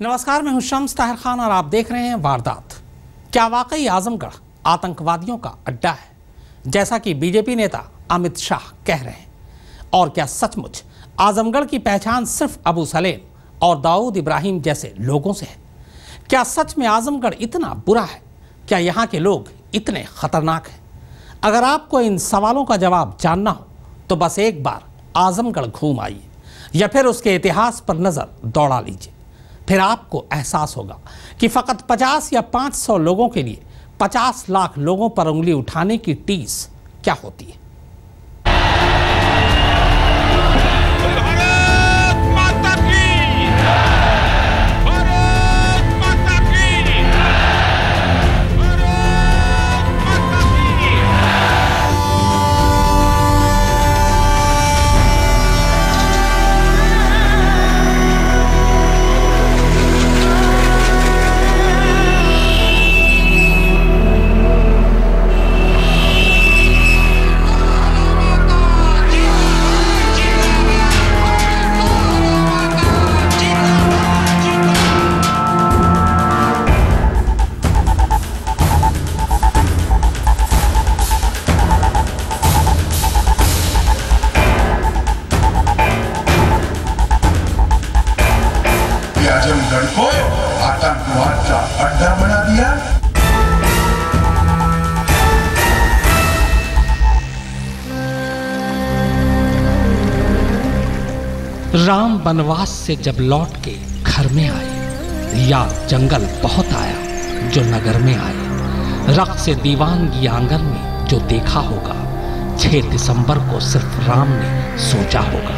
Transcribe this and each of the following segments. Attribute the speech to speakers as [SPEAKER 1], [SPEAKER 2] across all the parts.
[SPEAKER 1] नमस्कार, मैं हूं शम्स ताहिर खान और आप देख रहे हैं वारदात। क्या वाकई आजमगढ़ आतंकवादियों का अड्डा है, जैसा कि बीजेपी नेता अमित शाह कह रहे हैं? और क्या सचमुच आजमगढ़ की पहचान सिर्फ अबू सलेम और दाऊद इब्राहिम जैसे लोगों से है? क्या सच में आजमगढ़ इतना बुरा है? क्या यहाँ के लोग इतने खतरनाक हैं? अगर आपको इन सवालों का जवाब जानना हो तो बस एक बार आजमगढ़ घूम आइए या फिर उसके इतिहास पर नज़र दौड़ा लीजिए। फिर आपको एहसास होगा कि फ़कत 50 या 500 लोगों के लिए 50 लाख लोगों पर उंगली उठाने की टीस क्या होती है।
[SPEAKER 2] आजमगढ़ को आतंकवाद का अड्डा बना दिया।
[SPEAKER 1] राम वनवास से जब लौट के घर में आए, याद जंगल बहुत आया जो नगर में आए। रक्त से दीवानगी आंगन में जो देखा होगा, 6 दिसंबर को सिर्फ राम ने सोचा होगा।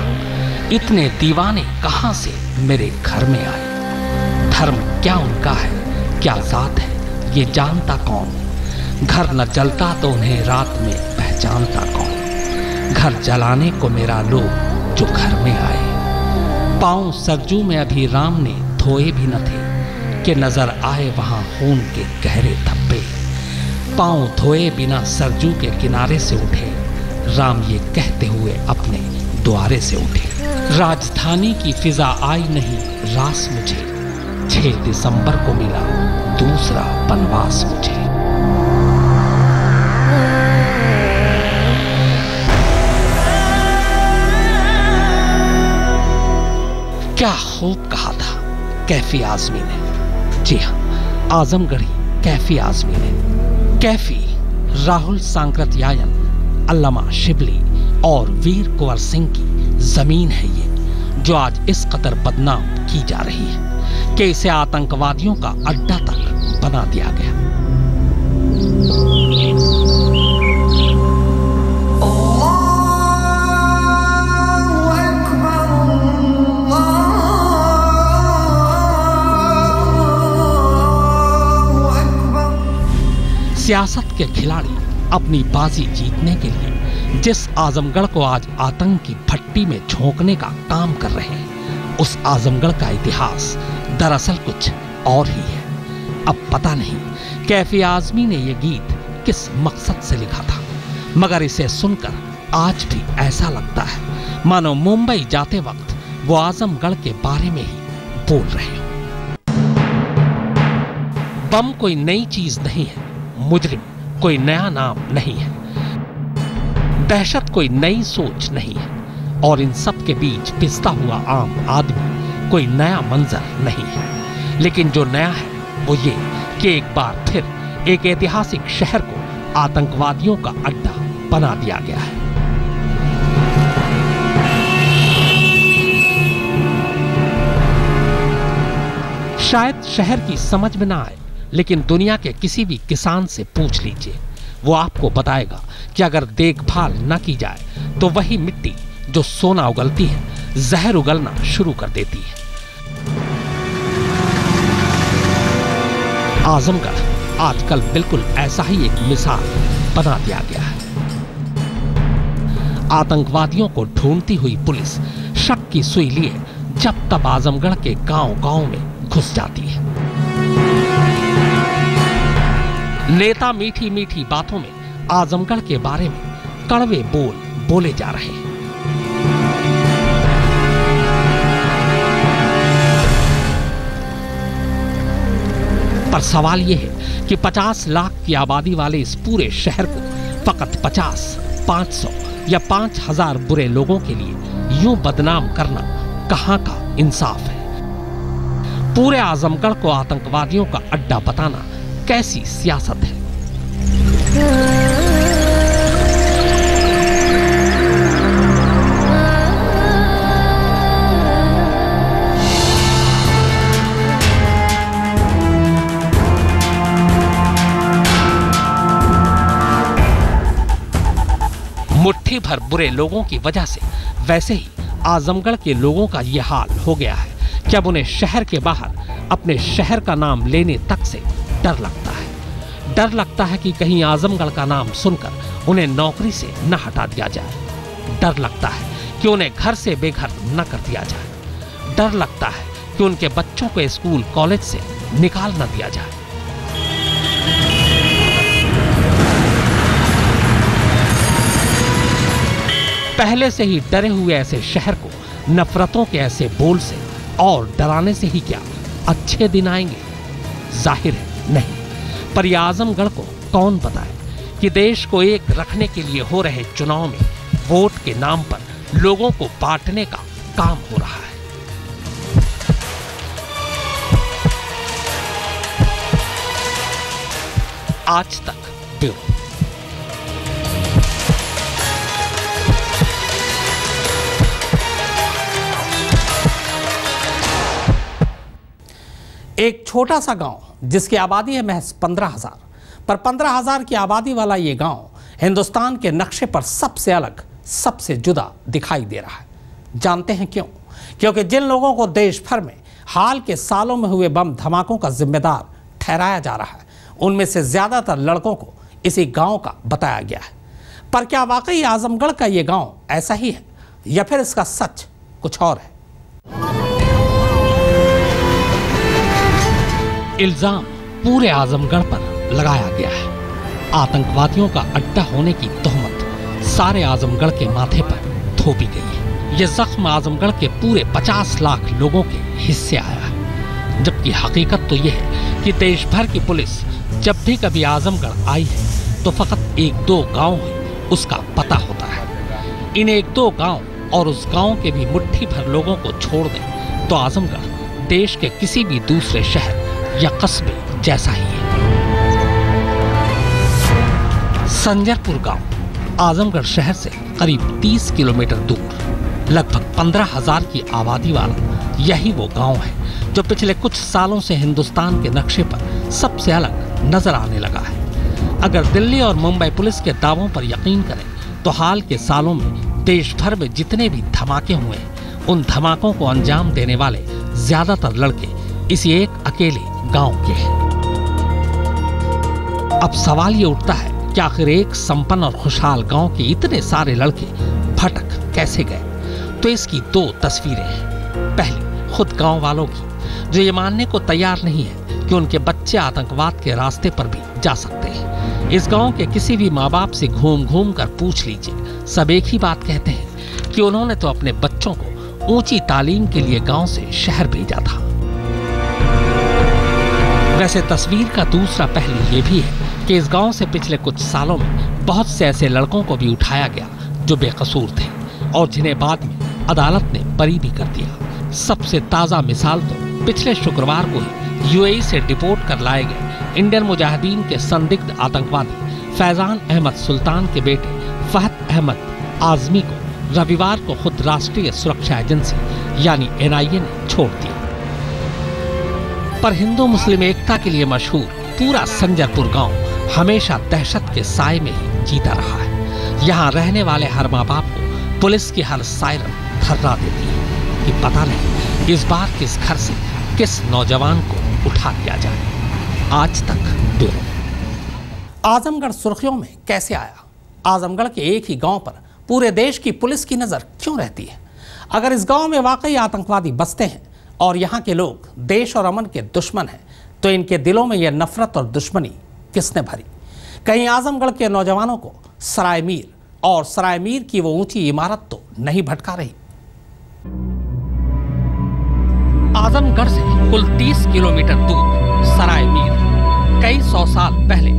[SPEAKER 1] इतने दीवाने कहां से मेरे घर में आए? धर्म क्या उनका है, क्या जात है, ये जानता कौन? घर न जलता तो उन्हें रात में पहचानता कौन? घर जलाने को मेरा लोग जो घर में आए। पांव सरजू में अभी राम ने धोए भी न थे कि नजर आए वहां खून के गहरे धब्बे। पांव धोए बिना सरजू के किनारे से उठे राम, ये कहते हुए अपने द्वारे से उठे। राजधानी की फिजा आई नहीं रास मुझे, 6 दिसंबर को मिला दूसरा वनवास मुझे। क्या खूब कहा था कैफी आजमी ने। जी हाँ, आजमगढ़ी कैफी आजमी ने। कैफी राहुल सांकृत्यायन, अल्लामा शिबली और वीर कुंवर सिंह की जमीन है ये, जो आज इस कदर बदनाम की जा रही है कि इसे आतंकवादियों का अड्डा तक बना दिया गया। सियासत के खिलाड़ी अपनी बाजी जीतने के लिए जिस आजमगढ़ को आज आतंक की भट्टी में झोंकने का काम कर रहे हैं, उस आजमगढ़ का इतिहास दरअसल कुछ और ही है। अब पता नहीं कैफी आजमी ने यह गीत किस मकसद से लिखा था, मगर इसे सुनकर आज भी ऐसा लगता है मानो मुंबई जाते वक्त वो आजमगढ़ के बारे में ही बोल रहे हो। बम कोई नई चीज नहीं है, मुजरिम कोई नया नाम नहीं है, दहशत कोई नई सोच नहीं है, और इन सब के बीच पिसता हुआ आम आदमी कोई नया मंजर नहीं है। लेकिन जो नया है वो ये कि एक बार फिर एक ऐतिहासिक शहर को आतंकवादियों का अड्डा बना दिया गया है। शायद शहर की समझ में ना आए, लेकिन दुनिया के किसी भी किसान से पूछ लीजिए, वो आपको बताएगा कि अगर देखभाल न की जाए तो वही मिट्टी जो सोना उगलती है, जहर उगलना शुरू कर देती है। आजमगढ़ आजकल बिल्कुल ऐसा ही एक मिसाल बना दिया गया है। आतंकवादियों को ढूंढती हुई पुलिस शक की सुई लिए जब तब आजमगढ़ के गांव-गांव में घुस जाती है। नेता मीठी मीठी बातों में आजमगढ़ के बारे में कड़वे बोल बोले जा रहे हैं। पर सवाल यह है कि 50 लाख की आबादी वाले इस पूरे शहर को फकत 50, 500 या 5000 बुरे लोगों के लिए यूं बदनाम करना कहां का इंसाफ है। पूरे आजमगढ़ को आतंकवादियों का अड्डा बताना कैसी सियासत है। मुट्ठी भर बुरे लोगों की वजह से वैसे ही आजमगढ़ के लोगों का यह हाल हो गया है कि अब उन्हें शहर के बाहर अपने शहर का नाम लेने तक से डर लगता है। डर लगता है कि कहीं आजमगढ़ का नाम सुनकर उन्हें नौकरी से न हटा दिया जाए। डर लगता है कि उन्हें घर से बेघर न कर दिया जाए। डर लगता है कि उनके बच्चों को स्कूल कॉलेज से निकाल न दिया जाए। पहले से ही डरे हुए ऐसे शहर को नफरतों के ऐसे बोल से और डराने से ही क्या अच्छे दिन आएंगे? जाहिर है नहीं। पर यह आजमगढ़ को कौन बताए कि देश को एक रखने के लिए हो रहे चुनाव में वोट के नाम पर लोगों को बांटने का काम हो रहा है। आज तक ब्यूरो। एक छोटा सा गांव जिसकी आबादी है महज 15,000, पर 15,000 की आबादी वाला ये गांव हिंदुस्तान के नक्शे पर सबसे अलग, सबसे जुदा दिखाई दे रहा है। जानते हैं क्यों? क्योंकि जिन लोगों को देश भर में हाल के सालों में हुए बम धमाकों का जिम्मेदार ठहराया जा रहा है, उनमें से ज्यादातर लड़कों को इसी गांव का बताया गया है। पर क्या वाकई आजमगढ़ का ये गांव ऐसा ही है या फिर इसका सच कुछ और है? इल्जाम पूरे आजमगढ़ पर लगाया गया है। आतंकवादियों का अड्डा होने की तोहमत सारे आजमगढ़ के माथे पर थोपी गई है। यह जख्म आजमगढ़ के पूरे 50 लाख लोगों के हिस्से आया है। जबकि हकीकत तो यह है कि देश भर की पुलिस जब भी कभी आजमगढ़ आई है तो फकत 1-2 गांव ही उसका पता होता है। इन 1-2 गांव और उस गांव के भी मुट्ठी भर लोगों को छोड़ दें तो आजमगढ़ देश के किसी भी दूसरे शहर या कस्बे जैसा ही है। संजरपुर गांव आजमगढ़ शहर से करीब 30 किलोमीटर दूर, लगभग 15,000 की आबादी वाला यही वो गांव है जो पिछले कुछ सालों से हिंदुस्तान के नक्शे पर सबसे अलग नजर आने लगा है। अगर दिल्ली और मुंबई पुलिस के दावों पर यकीन करें तो हाल के सालों में देश भर में जितने भी धमाके हुए हैं, उन धमाकों को अंजाम देने वाले ज्यादातर लड़के इसी एक अकेले गांव के हैं। अब सवाल ये उठता है कि आखिर एक संपन्न और खुशहाल गांव के इतने सारे लड़के भटक कैसे गए? तो इसकी 2 तस्वीरें हैं। पहली खुद गांव वालों की, जो ये मानने को तैयार नहीं है कि उनके बच्चे आतंकवाद के रास्ते पर भी जा सकते हैं। इस गांव के किसी भी माँ बाप से घूम घूम कर पूछ लीजिए, सब एक ही बात कहते हैं कि उन्होंने तो अपने बच्चों को ऊंची तालीम के लिए गांव से शहर भेजा था। वैसे तस्वीर का दूसरा पहलू ये भी है कि इस गांव से पिछले कुछ सालों में बहुत से ऐसे लड़कों को भी उठाया गया जो बेकसूर थे और जिन्हें बाद में अदालत ने बरी भी कर दिया। सबसे ताज़ा मिसाल तो पिछले शुक्रवार को ही यूएई से डिपोर्ट कर लाए गए इंडियन मुजाहिदीन के संदिग्ध आतंकवादी फैजान अहमद सुल्तान के बेटे फहद अहमद आजमी को रविवार को खुद राष्ट्रीय सुरक्षा एजेंसी यानी NIA ने छोड़ दिया। पर हिंदू मुस्लिम एकता के लिए मशहूर पूरा संजरपुर गांव हमेशा दहशत के साए में ही जीता रहा है। यहाँ रहने वाले हर माँ बाप को पुलिस की हर सायरन थर्रा देती है कि पता नहीं इस बार किस घर से किस नौजवान को उठा लिया जाए। आज तक ब्यूरो। आजमगढ़ सुर्खियों में कैसे आया? आजमगढ़ के एक ही गांव पर पूरे देश की पुलिस की नजर क्यों रहती है? अगर इस गांव में वाकई आतंकवादी बसते हैं और यहाँ के लोग देश और अमन के दुश्मन हैं, तो इनके दिलों में यह नफरत और दुश्मनी किसने भरी? कहीं आजमगढ़ के नौजवानों को सराय मीर और सराय मीर की वो ऊंची इमारत तो नहीं भटका रही? आजमगढ़ से कुल 30 किलोमीटर दूर सराय मीर। कई 100 साल पहले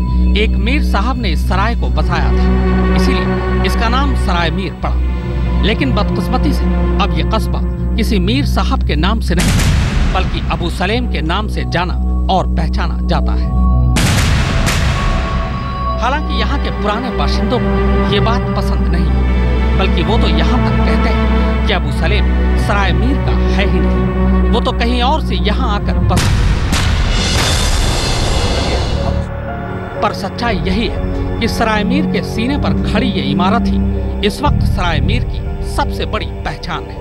[SPEAKER 1] एक मीर साहब ने इस सराय को बसाया था, इसीलिए इसका नाम सराय मीर पड़ा। लेकिन बदकिस्मती से अब ये कस्बा किसी मीर साहब के नाम से नहीं बल्कि अबू सलेम के नाम से जाना और पहचाना जाता है। हालांकि यहाँ के पुराने बाशिंदों को ये बात पसंद नहीं, बल्कि वो तो यहाँ तक कहते हैं कि अबू सलेम सराय मीर का है ही नहीं, वो तो कहीं और से यहाँ आकर बसा। पर सच्चाई यही है कि सराय मीर के सीने पर खड़ी ये इमारत ही इस वक्त सराय मीर की सबसे बड़ी पहचान है।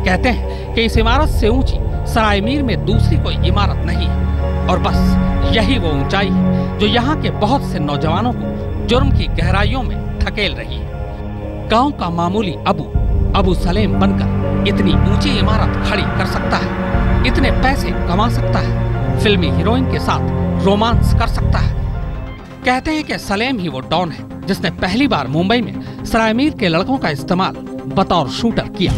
[SPEAKER 1] कहते हैं कि इस इमारत से ऊंची सराय मीर में दूसरी कोई इमारत नहीं है, और बस यही वो ऊंचाई है जो यहाँ के बहुत से नौजवानों को जुर्म की गहराइयों में धकेल रही है। गांव का मामूली अबू सलेम बनकर इतनी ऊंची इमारत खड़ी कर सकता है, इतने पैसे कमा सकता है, फिल्मी हीरोइन के साथ रोमांस कर सकता है। कहते हैं कि सलेम ही वो डॉन है जिसने पहली बार मुंबई में सराय मीर के लड़कों का इस्तेमाल बतौर शूटर किया।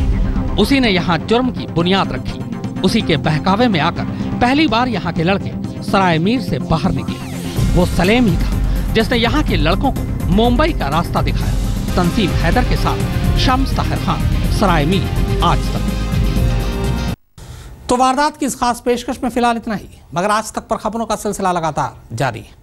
[SPEAKER 1] उसी ने यहाँ जुर्म की बुनियाद रखी। उसी के बहकावे में आकर पहली बार यहाँ के लड़के सराय मीर से बाहर निकले। वो सलेम ही था जिसने यहाँ के लड़कों को मुंबई का रास्ता दिखाया। तंजीम हैदर के साथ शम्स ताहिर खान, सराय मीर, आज तक।
[SPEAKER 3] तो वारदात की इस खास पेशकश में फिलहाल इतना ही, मगर आज तक पर खबरों का सिलसिला लगातार जारी है।